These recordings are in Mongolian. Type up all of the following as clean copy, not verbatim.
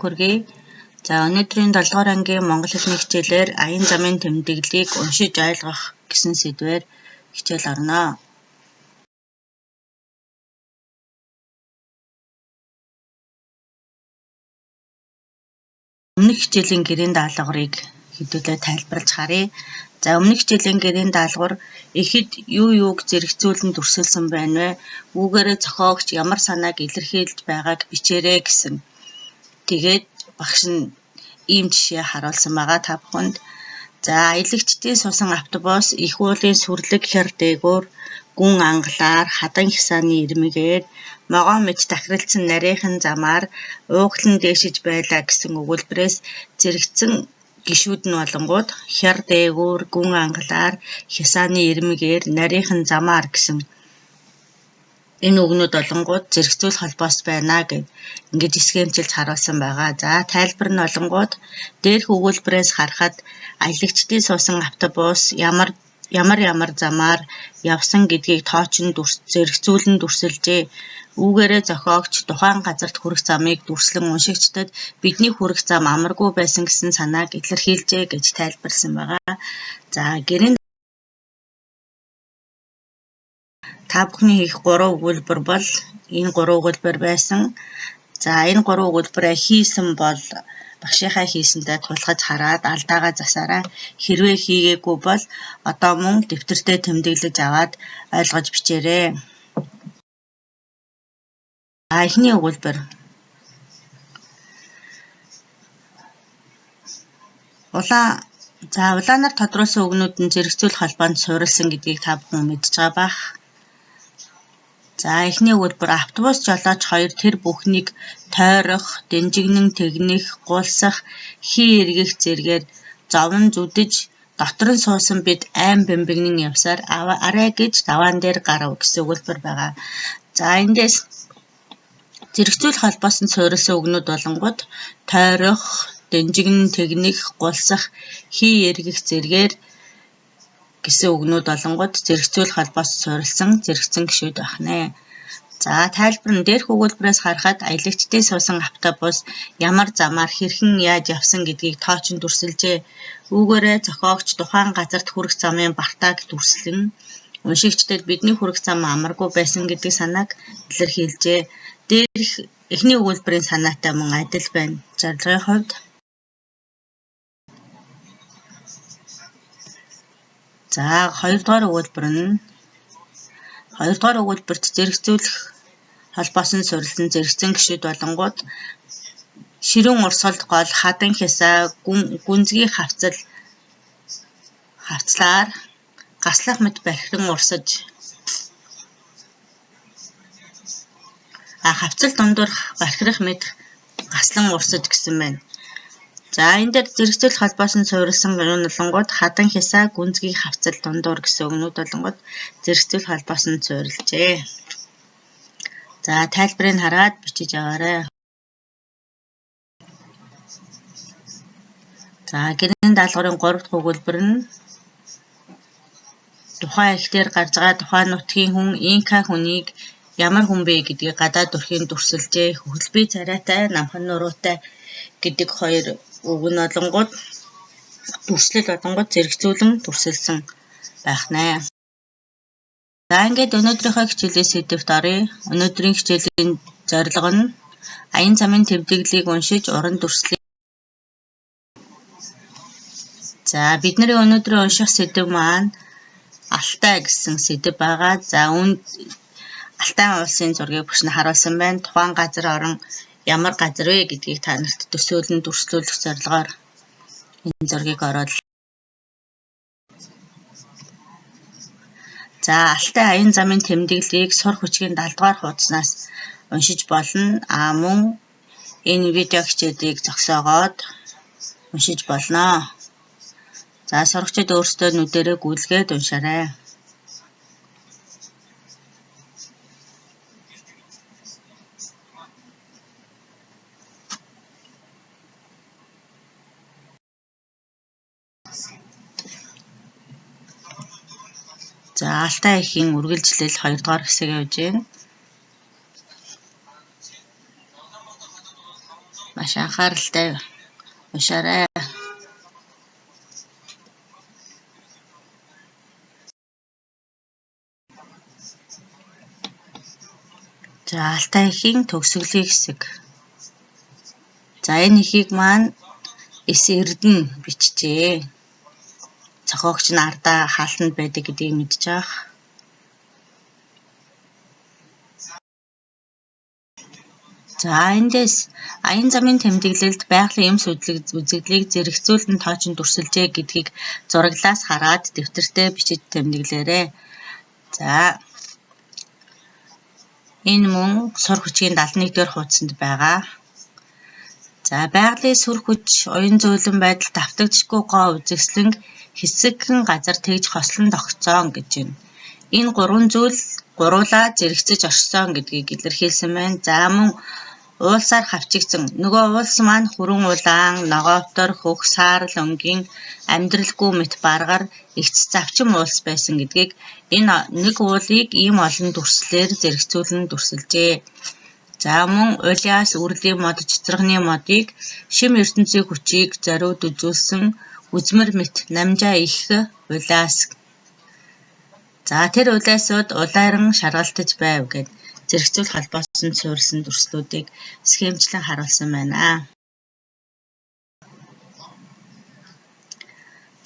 хүргэе. За өнөөдрийн 7 дугаар ангийн монгол хэлний хичээлээр аян замын тэмдэглэлийг уншиж ойлгох гэсэн сэдвээр хичээл орно. Өмнөх хичээлийн гэрийн даалгаврыг хэдүүлээ тайлбарлаж харъя. За өмнөх хичээлийн гэрийн даалгавар ихэд юуг зэрэгцүүлэн дүрсэлсэн байна вэ? Үүгээрээ зохиогч ямар санааг илэрхийлж байгааг бичээрэй гэсэн. Тэгээд багш нь ийм жишээ харуулсан байгаа та бүхэнд. За аялагчдын сусан автобус их уулын сүрлэг хэр дээгүүр гүн ангалаар хадан хясааны ирмэгээр могоо мэт тахиралцсан нарийнхан замаар ууглан дээшиж байлаа гэсэн өгүүлбэрээс зэрэгцэн гишүүд нь болонгууд хэр дээгүүр гүн ангалаар хясааны ирмэгээр нарийнхан замаар гэсэн энэ үгнүүд болонгууд зэрэгцүүлэх холбоос байна гэд ингэж схемчилж харуулсан байгаа. За тайлбар нь болонгууд дээрх өгүүлбэрээс харахад аялагчдын суусан автобус ямар замаар явсан гэдгийг тоочин зэрэгцүүлэн дүрсэлжээ. Үүгээрээ зохиогч тухайн газарт хүрэх замыг дүрслэн уншигчдад бидний хүрэх зам амаргүй байсан гэсэн санааг илэрхийлжээ гэж тайлбарласан байгаа. За гэрийн та бүхний хийх 3 өгүүлбэр бол энэ 3 өгүүлбэр байсан. За энэ 3 өгүүлбэрээ хийсэн бол багшийнхаа хийсэндээ тулгаж хараад алдаагаа засаарай. Хэрвээ хийгээгүй бол одоо мөн дэвтэртээ тэмдэглэж аваад ойлгож бичээрэй. Эхний өгүүлбэр. Улаанаар тодруулсан үгнүүд нь зэрэгцүүлэх холбоонд суурилсан гэдгийг та бүхэн мэдж байгаа бах. За эхний өгүүлбэр автобус жолооч хоёр тэр бүхнийг тойрох, дэнжигнэн тэгнэх, гулсах, хий эргэх зэргээр зовн зүдэж дотор нь суусан бид айн бэмбэгнэн явсаар арай гэж даваан дээр гарав гэсэн өгүүлбэр байгаа. За эндээс зэрэгцүүлэх холбоосон суурилсан үгнүүд болонгууд тойрох, дэнжигнэн тэгнэх, гулсах, хий эргэх зэргээр гэсэн үгнүүд болонгууд зэрэгцүүлэх холбоос суурилсан зэрэгцэн гишүүд байна. За тайлбар нь дээрх өгүүлбэрээс харахад аялагчдын суусан автобус ямар замаар хэрхэн яаж явсан гэдгийг тоочин дүрсэлжээ. Үүгээрээ зохиогч тухайн газарт хүрэх замын бартааг дүрслэн уншигчдад бидний хүрэх зам амаргүй байсан гэдэг санааг илэрхийлжээ. Дээрх эхний өгүүлбэрийн санаатай мөн адил байна. Зорилгын хувьд за 2 дугаар өгүүлбэрт зэрэгцүүлэх холбоосон суурилсан зэрэгцэн гишүүд болонгууд ширүүн урсгалд гол хадан хясаа гүнзгий хавцлаар гаслах мэт бархиран урсаж хавцал дундуур бархирах мэт гаслан урсаж гэсэн байна. За энэ дээр зэрэгцүүлэх холбоосон суурилсан юм болонгууд хадан хясаа гүнзгий хавцал дундуур гэсэн үгнүүд болонгууд зэрэгцүүлэх холбоосон суурилжээ. За тайлбарыг хараад бичиж аваарай. За гэрийн даалгаврын 3 дахь өгүүлбэр нь тухайн эрхтээр гарч байгаа тухайн нутгийн хүн инка хүнийг ямар хүн бэ гэдгийг гадаад өрхийн дүрсэлжээ. Хөлбий царайтай, намхан нуруутай гэдэг 2 үг нь болонгууд дүрслэл болонгууд зэрэгцүүлэн дүрсэлсэн байх нэ. За ингээд өнөөдрийнхөө хичээлийн сэдвт оръё. Өнөөдрийн хичээлийн зорилго нь аян замын тэмдэглэлийг уншиж уран дүрслэе. За бидний өнөөдрийн унших сэдв маань Алтай гэсэн сэдв байгаа. За Алтай улсын зургийг багш нь харуулсан байна. Тухайн газар орон ямар газар вэ гэдгийг та нарт төсөөлөн дүрслүүлэх зорилгоор энэ зургийг оруулав. За Алтай аян замын тэмдэглэлийг сур хүчгийн 70 дугаар хуудаснаас уншиж болно. Мөн энэ видео хичээлийг зогсоогоод уншиж болно. За сурагчид өөрсдөө нүдэрээ гүйлгээд уншаарай. За Алтай эхийн үргэлжлэл 2 дугаар хэсэг явж байна. Маш анхааралтай уншаарай. За Алтай эхийн төгсгөлийн хэсэг. За энэ эхийг маань Эс Эрдэнэ бичжээ. Зохиогч нь Ардаа Хаалтанд байдаг гэдгийг мэдж байгаа. За эндээс аян замын тэмдэглэлд байгалийн эмс үзэгдлийг зэрэгцүүлэн тоочин дүрсэлжээ гэдгийг зураглаас хараад дэвтэртээ бичиж тэмдэглээрэй. За энэ мөн сур хүчгийн 71-р хуудсанд байгаа. За байгалийн сүр хүч оюун зөөлөн байдал давтагдчихгүй гоо үзэсгэлэн хэсэгхэн газар тэгж хослон тогтцоон гэж байна. Энэ гурван зүйл гуруулаа зэрэгцэж оршсон гэдгийг илэрхийлсэн байна. За мөн уулсаар хавчигдсан нөгөө уулс маань хүрэн улаан, ногоовтор, хөх, саарл өнгийн амьдралгүй мэт баргаар эгц завчим уулс байсан гэдгийг энэ нэг уулыг ийм олон дүрслэлээр зэрэгцүүлэн дүрсэлжээ. За мөн улиас үрлийн мод, цэцэрхний модыг шим ертөнцийн хүчийг зориуд үзүүлсэн үзмэр мэт намжаа их улиас. За тэр улиасууд улайран шаргалтаж байв гэд зэрэгцүүл холбоосон суурилсан дүрслүүдийг схемчлэн харуулсан байна.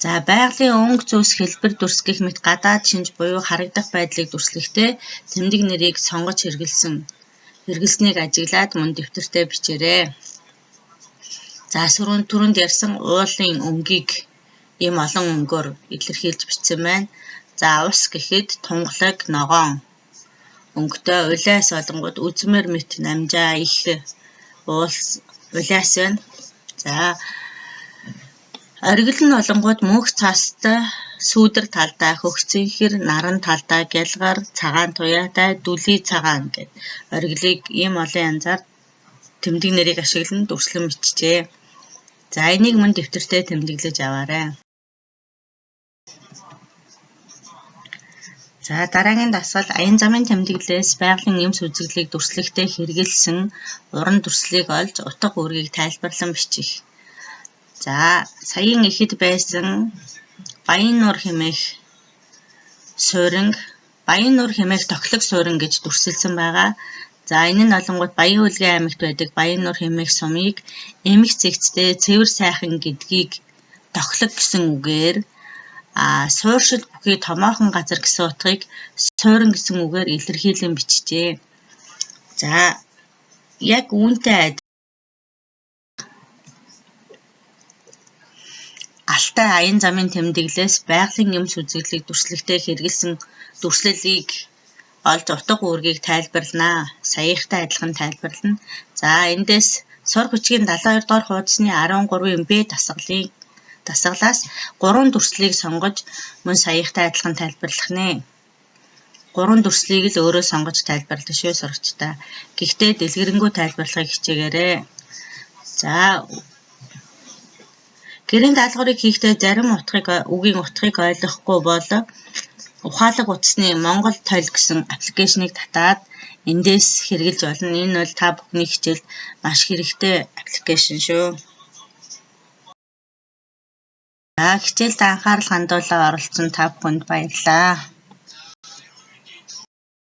За байгалийн өнгө зүйлс хэлбэр дүрс гэх мэт гадаад шинж буюу харагдах байдлыг дүрслэхдээ тэмдэг нэрийг сонгож хэрэглэснийг ажиглаад мөн дэвтэртээ бичээрэй. За түрүүнд ярьсан уулын өнгийг ийм олон өнгөөр илэрхийлж бичсэн байна. За ус гэхэд тунгалаг, ногоон өнгөтэй, улиас олонгууд үзмэр мэт намжаа их уулс улиас байна. За оргил нь олонгууд мөнх цастай, сүүдэр талдаа, хөхцөнхөр, наран талдаа, гялгар, цагаан туяатай, дүлий цагаан гэд оргилыг ийм олон янзаар тэмдэг нэрийг ашиглан дүрслэн бичжээ. За энийг мөн дэвтэртээ тэмдэглэж аваарай. За дараагийн дасгал аян замын тэмдэглэлээс байгалийн эмс үзэгдлийг дүрслэхдээ хэрэгэлсэн уран дүрслэлийг олж утга үүргийг тайлбарлан бичих. За саяын ихэд байсан Баяннуур хэмээх сууринг, Баяннуур хэмээх тоглог суурин гэж дүрсэлсэн байгаа. За энэ нь олонгууд Баян Хөлгийн аймагт байдаг Баяннуур хэмээх сумыг эмх цэгцтэй цэвэр сайхан гэдгийг тоглог гэсэн үгээр сууршил бүхий томоохон газар гэсэн утгыг суурин гэсэн үгээр илэрхийлэн бичжээ. За яг үүнтэй Алтай аян замын тэмдэглэлээс байгалийн эмс үзэгдлийг дүрслэхдээ хэрэгэлсэн дүрслэлийг олж утга үүргийг тайлбарлана. Саяхтай адилхан тайлбарлана. За эндээс сур хүчгийн 72 дугаар хуудасны 13-ын Б дасгалаас 3 дүрслэлийг сонгож мөн саяхтай адилхан тайлбарлах нэ. 3 дүрслэлийг л өөрөө сонгож тайлбарлах шүү сурагчдаа. Гэхдээ дэлгэрэнгүй тайлбарлахыг хичээгээрэй. За гэрийн даалгаврыг хийхдээ зарим үгийн утгыг ойлгохгүй бол ухаалаг утасны Монгол тойл гэсэн аппликейшнийг татаад эндээс хэрэглэж болно. Энэ бол та бүхний хичээлд маш хэрэгтэй аппликейшн шүү. За хичээлд анхаарал хандуулан оролцсон та бүхэнд баярлалаа.